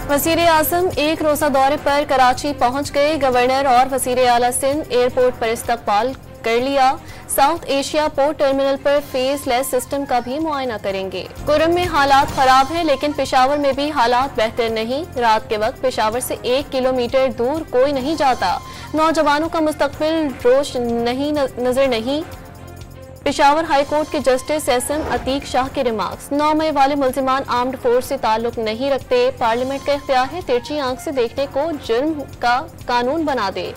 वज़ीर आज़म एक रोज़ा दौरे पर कराची पहुंच गए। गवर्नर और वज़ीर आला सिंध एयरपोर्ट पर इस्तकबाल कर लिया। साउथ एशिया पोर्ट टर्मिनल पर फेसलेस सिस्टम का भी मुआयना करेंगे। कुर्रम में हालात खराब हैं, लेकिन पेशावर में भी हालात बेहतर नहीं। रात के वक्त पेशावर से 1 किलोमीटर दूर कोई नहीं जाता। नौजवानों का मुस्तकबिल रोशन नहीं नजर नहीं। पेशावर हाई कोर्ट के जस्टिस एसएम अतीक शाह के रिमार्क्स। 9 मई वाले मुल्जिमान आर्म्ड फोर्स से ताल्लुक नहीं रखते। पार्लियामेंट का इख्तियार है तिरछी आंख से देखने को जुर्म का कानून बना दे।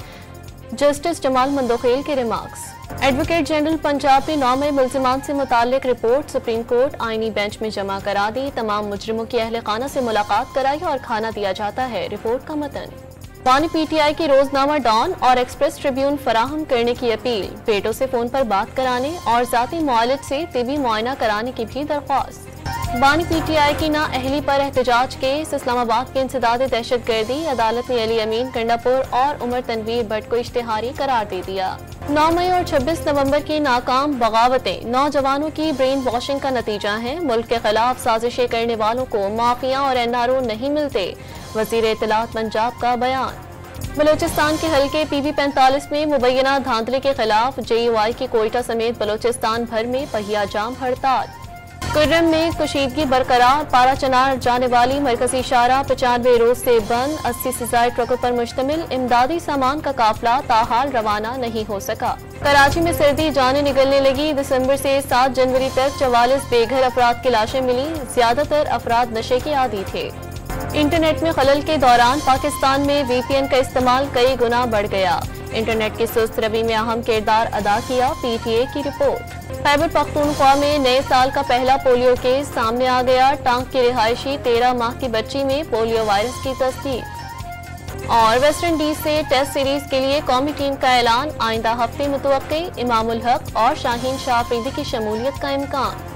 जस्टिस जमाल मंदोखेल के रिमार्क्स। एडवोकेट जनरल पंजाब ने 9 मई मुल्जिमान से मुताल्लिक रिपोर्ट सुप्रीम कोर्ट आईनी बेंच में जमा करा दी। तमाम मुजरिमों की अहले खाना से मुलाकात कराई और खाना दिया जाता है। रिपोर्ट का मतन। बानी पीटीआई की रोजनामा डॉन और एक्सप्रेस ट्रिब्यून फराहम करने की अपील। बेटों से फोन पर बात कराने और जाती मुआलिज से तिबी मुआयना कराने की भी दरख्वास्त। बानी पीटीआई की नाअहली पर एहतजाज केस। इस्लामाबाद के इंसदाद दहशतगर्दी। अदालत ने अली अमीन कंडापुर और उमर तनवीर भट्ट को इश्तिहारी करार दे दिया। 9 मई और 26 नवंबर की नाकाम बगावतें नौजवानों की ब्रेन वॉशिंग का नतीजा है। मुल्क के खिलाफ साजिशें करने वालों को माफिया और एनआरओ नहीं मिलते। वजीर इत्तलात पंजाब का बयान। बलोचिस्तान के हल्के PV-45 में मुबैना धांधली के खिलाफ JUI की कोयटा समेत बलोचिस्तान भर में पहिया जाम हड़ताल। कुर्रम में कशीदगी बरकरार। पारा चनार जाने वाली मरकजी शाहराह 95 रोज से बंद। 80 से ज्यादा ट्रकों पर मुश्तमिल इमदादी सामान का काफिला ताहाल रवाना नहीं हो सका। कराची में सर्दी जाने निकलने लगी। दिसंबर से 7 जनवरी तक 44 बेघर अफराद की लाशें मिली। ज्यादातर अफराद नशे के आदी थे। इंटरनेट में खलल के दौरान पाकिस्तान में VPN का इस्तेमाल कई गुना बढ़ गया। इंटरनेट की सुस्त रवी में अहम किरदार अदा किया। PTA की रिपोर्ट। खैबर पख्तूनख्वा में नए साल का पहला पोलियो केस सामने आ गया। टांग की रिहायशी 13 माह की बच्ची में पोलियो वायरस की तस्दीक। और वेस्ट इंडीज से टेस्ट सीरीज के लिए कौमी टीम का ऐलान। आइंदा हफ्ते मुतवक्के। इमामुल हक और शाहीन शाह अफरीदी की शमूलियत का इम्कान।